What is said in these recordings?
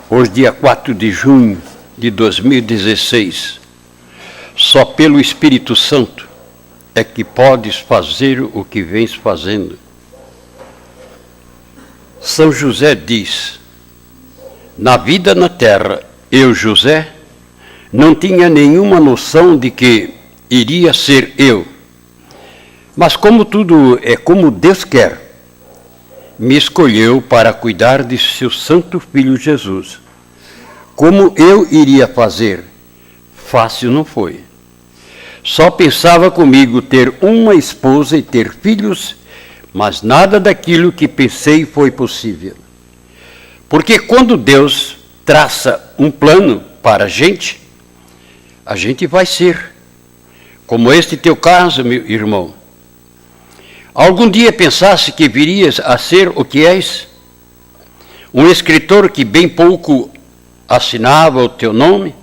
Hoje, dia 4 de junho de 2016, só pelo Espírito Santo é que podes fazer o que vens fazendo. São José diz: na vida na terra, eu, José, não tinha nenhuma noção de que iria ser eu. Mas como tudo é como Deus quer, me escolheu para cuidar de seu santo filho Jesus. Como eu iria fazer? Fácil não foi. Só pensava comigo ter uma esposa e ter filhos, mas nada daquilo que pensei foi possível. Porque quando Deus traça um plano para a gente vai ser. Como este teu caso, meu irmão. Algum dia pensasse que virias a ser o que és? Um escritor que bem pouco assinava o teu nome?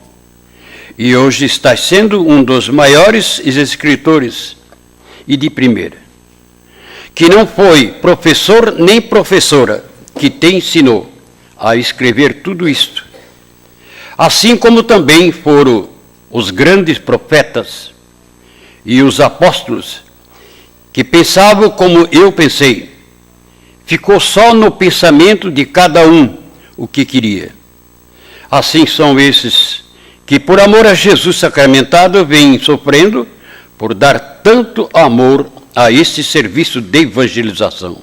E hoje estás sendo um dos maiores escritores e de primeira. Que não foi professor nem professora que te ensinou a escrever tudo isto. Assim como também foram os grandes profetas e os apóstolos que pensavam como eu pensei. Ficou só no pensamento de cada um o que queria. Assim são esses que por amor a Jesus sacramentado vêm sofrendo por dar tanto amor a este serviço de evangelização.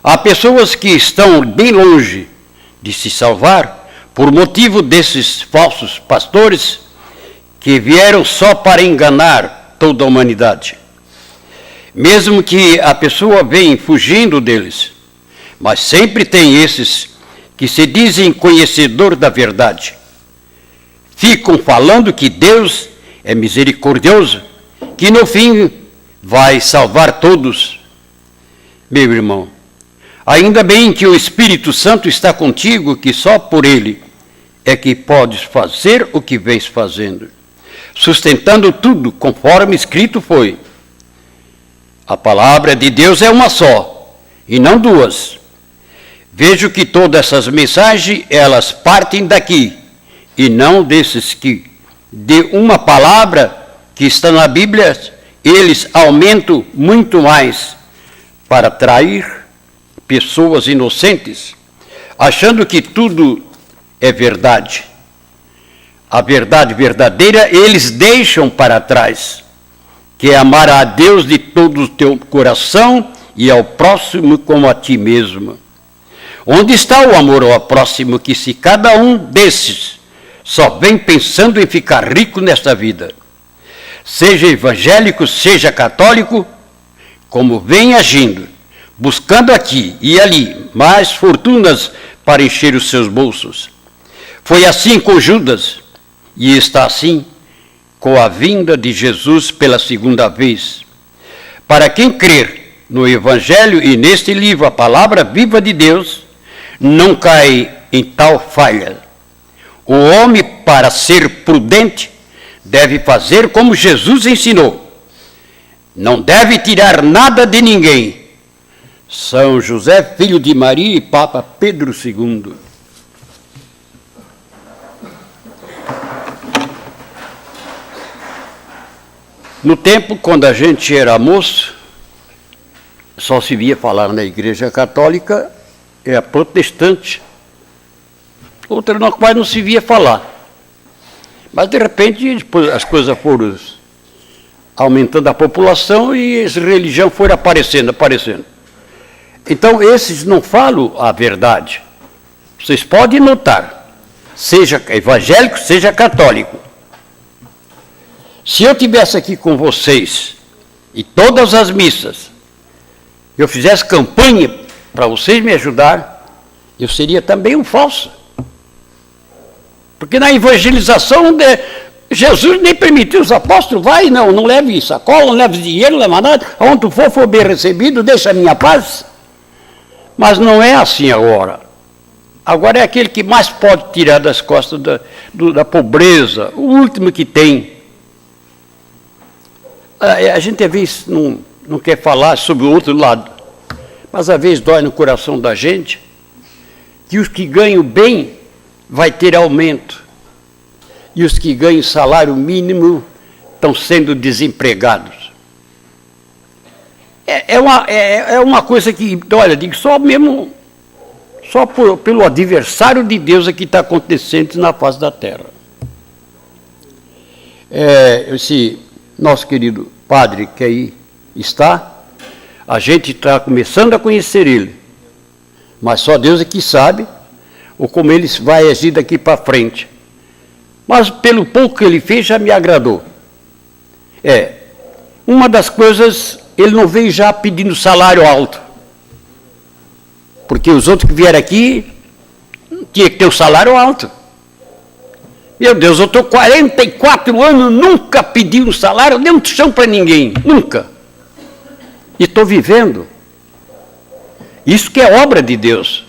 Há pessoas que estão bem longe de se salvar por motivo desses falsos pastores que vieram só para enganar toda a humanidade. Mesmo que a pessoa venha fugindo deles, mas sempre tem esses que se dizem conhecedor da verdade. Ficam falando que Deus é misericordioso, que no fim vai salvar todos. Meu irmão, ainda bem que o Espírito Santo está contigo, que só por ele é que podes fazer o que vens fazendo, sustentando tudo conforme escrito foi. A palavra de Deus é uma só, e não duas. Vejo que todas essas mensagens, elas partem daqui, e não desses que, de uma palavra que está na Bíblia, eles aumentam muito mais para atrair pessoas inocentes, achando que tudo é verdade. A verdade verdadeira eles deixam para trás, que é amar a Deus de todo o teu coração e ao próximo como a ti mesmo. Onde está o amor ao próximo, que se cada um desses só vem pensando em ficar rico nesta vida, seja evangélico, seja católico, como vem agindo, buscando aqui e ali mais fortunas para encher os seus bolsos. Foi assim com Judas, e está assim com a vinda de Jesus pela segunda vez. Para quem crer no Evangelho e neste livro, a palavra viva de Deus, não cai em tal falha. O homem, para ser prudente, deve fazer como Jesus ensinou. Não deve tirar nada de ninguém. São José, filho de Maria e Papa Pedro II. No tempo, quando a gente era moço, só se via falar na Igreja Católica, é a protestante, outra na qual não se via falar. Mas, de repente, depois as coisas foram aumentando a população e essa religião foi aparecendo. Então, esses não falam a verdade. Vocês podem notar, seja evangélico, seja católico. Se eu estivesse aqui com vocês, e todas as missas, eu fizesse campanha para vocês me ajudar, eu seria também um falso. Porque na evangelização, Jesus nem permitiu os apóstolos, vai, não leve sacola, não leve dinheiro, não leve nada, aonde tu for bem recebido, deixa a minha paz. Mas não é assim agora. Agora é aquele que mais pode tirar das costas da pobreza, o último que tem. A gente às vezes não quer falar sobre o outro lado, mas às vezes dói no coração da gente que os que ganham bem vai ter aumento. E os que ganham salário mínimo estão sendo desempregados. É uma coisa que, olha, digo, só pelo adversário de Deus é que está acontecendo na face da terra. Esse nosso querido padre que aí está, a gente está começando a conhecer ele, mas só Deus é que sabe ou como ele vai agir daqui para frente. Mas pelo pouco que ele fez já me agradou. Uma das coisas, ele não veio já pedindo salário alto, porque os outros que vieram aqui tinha que ter um salário alto. Meu Deus, eu estou 44 anos, nunca pedi um salário, nem um tostão para ninguém, nunca. E estou vivendo. Isso que é obra de Deus.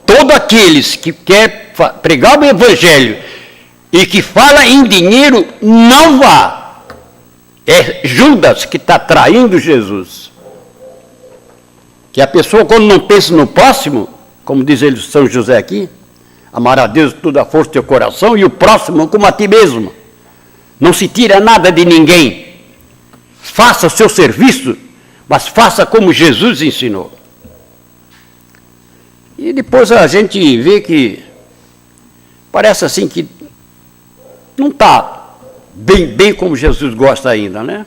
Todos aqueles que querem pregar o Evangelho e que fala em dinheiro, não vá. É Judas que está traindo Jesus. Que a pessoa, quando não pensa no próximo, como diz ele, São José aqui, amar a Deus de toda a força do teu coração e o próximo como a ti mesmo. Não se tira nada de ninguém. Faça o seu serviço, mas faça como Jesus ensinou. E depois a gente vê que parece assim que não está bem como Jesus gosta ainda, né?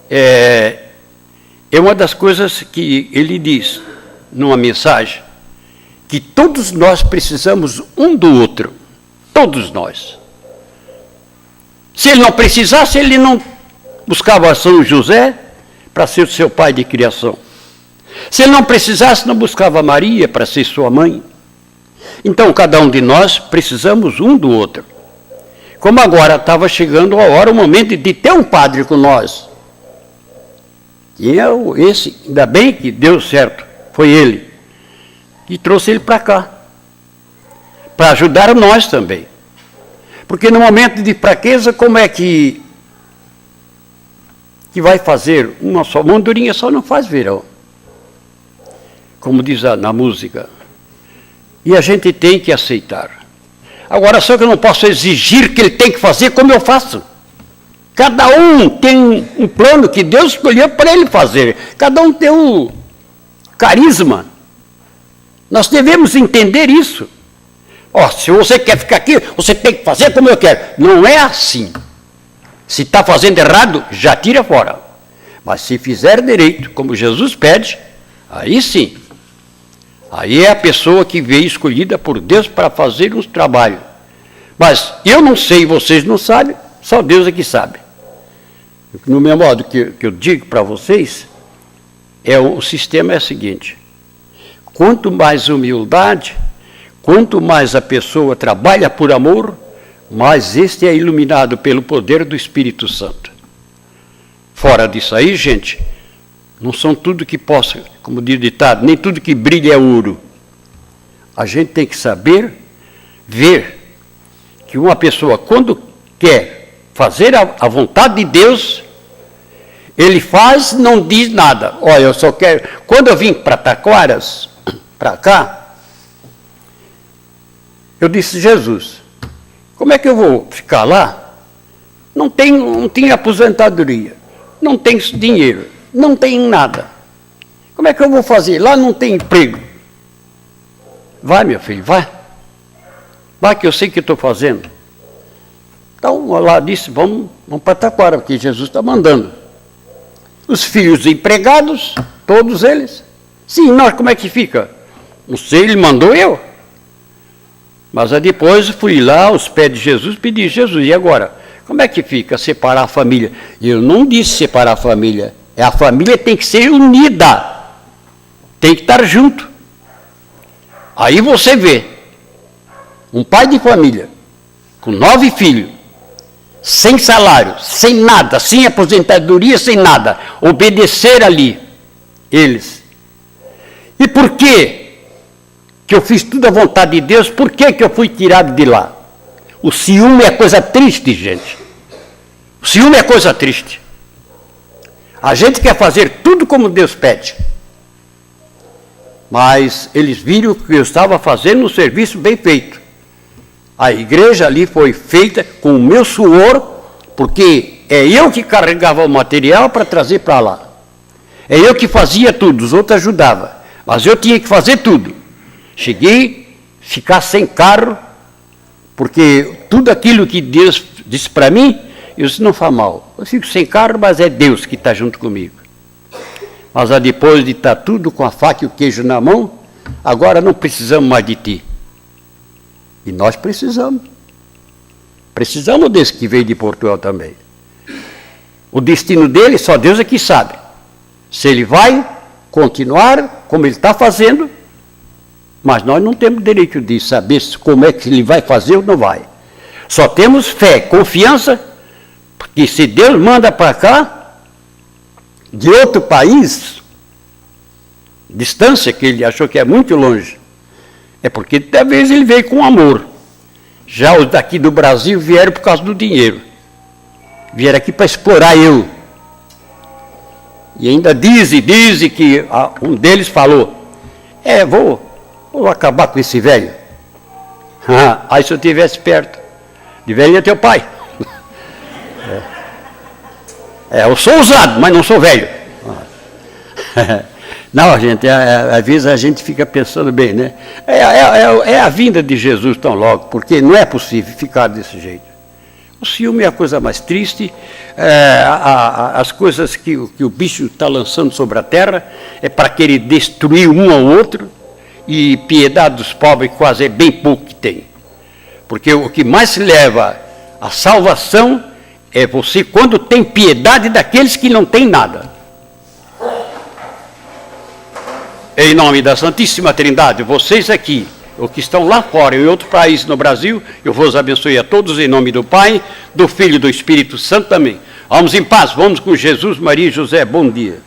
É uma das coisas que ele diz numa mensagem, que todos nós precisamos um do outro, todos nós. Se ele não precisasse, ele não buscava São José para ser o seu pai de criação. Se ele não precisasse, não buscava Maria para ser sua mãe. Então, cada um de nós precisamos um do outro. Como agora estava chegando a hora, o momento de ter um padre com nós. Tinha esse, ainda bem que deu certo, foi ele. E trouxe ele para cá, para ajudar nós também. Porque no momento de fraqueza, como é que vai fazer uma só? Uma andorinha só não faz verão, como diz na música. E a gente tem que aceitar. Agora, só que eu não posso exigir que ele tem que fazer como eu faço. Cada um tem um plano que Deus escolheu para ele fazer. Cada um tem um carisma. Nós devemos entender isso. Se você quer ficar aqui, você tem que fazer como eu quero. Não é assim. Se está fazendo errado, já tira fora. Mas se fizer direito, como Jesus pede, aí sim. Aí é a pessoa que veio escolhida por Deus para fazer uns trabalhos. Mas eu não sei, vocês não sabem, só Deus é que sabe. No meu modo que eu digo para vocês, o sistema é o seguinte: quanto mais humildade, quanto mais a pessoa trabalha por amor, mais este é iluminado pelo poder do Espírito Santo. Fora disso aí, gente, não são tudo que possa, como diz o ditado, nem tudo que brilha é ouro. A gente tem que saber ver que uma pessoa, quando quer fazer a vontade de Deus, ele faz, não diz nada. Olha, eu só quero... Quando eu vim para Taquaras, para cá, eu disse, Jesus, como é que eu vou ficar lá? Não tem aposentadoria, não tem dinheiro, não tem nada. Como é que eu vou fazer? Lá não tem emprego. Vai, meu filho, vai. Vai que eu sei o que estou fazendo. Então, lá disse, vamos para Taquara, porque Jesus está mandando. Os filhos empregados, todos eles. Sim, nós como é que fica? Não sei, ele mandou eu. Mas aí depois fui lá aos pés de Jesus, pedi, Jesus, e agora? Como é que fica separar a família? E eu não disse separar a família. A família tem que ser unida. Tem que estar junto. Aí você vê um pai de família com 9 filhos, sem salário, sem nada, sem aposentadoria, sem nada, obedecer ali, eles. E por quê que eu fiz tudo à vontade de Deus? Por que eu fui tirado de lá? O ciúme é coisa triste, gente. O ciúme é coisa triste. A gente quer fazer tudo como Deus pede. Mas eles viram que eu estava fazendo um serviço bem feito. A igreja ali foi feita com o meu suor, porque é eu que carregava o material para trazer para lá. É eu que fazia tudo, os outros ajudavam. Mas eu tinha que fazer tudo. Cheguei a ficar sem carro, porque tudo aquilo que Deus disse para mim, eu disse, não faz mal. Eu fico sem carro, mas é Deus que está junto comigo. Mas depois de estar tudo com a faca e o queijo na mão, agora não precisamos mais de ti. E nós precisamos. Precisamos desse que veio de Portugal também. O destino dele, só Deus é que sabe. Se ele vai continuar como ele está fazendo, mas nós não temos direito de saber como é que ele vai fazer ou não vai. Só temos fé, confiança, porque se Deus manda para cá, de outro país, distância que ele achou que é muito longe, é porque talvez ele veio com amor. Já os daqui do Brasil vieram por causa do dinheiro. Vieram aqui para explorar eu. E ainda diz que um deles falou, vou acabar com esse velho. Aí se eu estivesse perto, de velho é teu pai. Eu sou ousado, mas não sou velho. Não, gente, às vezes a gente fica pensando bem, né? É a vinda de Jesus tão logo, porque não é possível ficar desse jeito. O ciúme é a coisa mais triste, as coisas que o bicho está lançando sobre a terra é para querer destruir um ao outro, e piedade dos pobres quase é bem pouco que tem. Porque o que mais leva à salvação é você quando tem piedade daqueles que não têm nada. Em nome da Santíssima Trindade, vocês aqui, os que estão lá fora, em outro país no Brasil, eu vos abençoe a todos em nome do Pai, do Filho e do Espírito Santo também. Vamos em paz, vamos com Jesus, Maria e José, bom dia.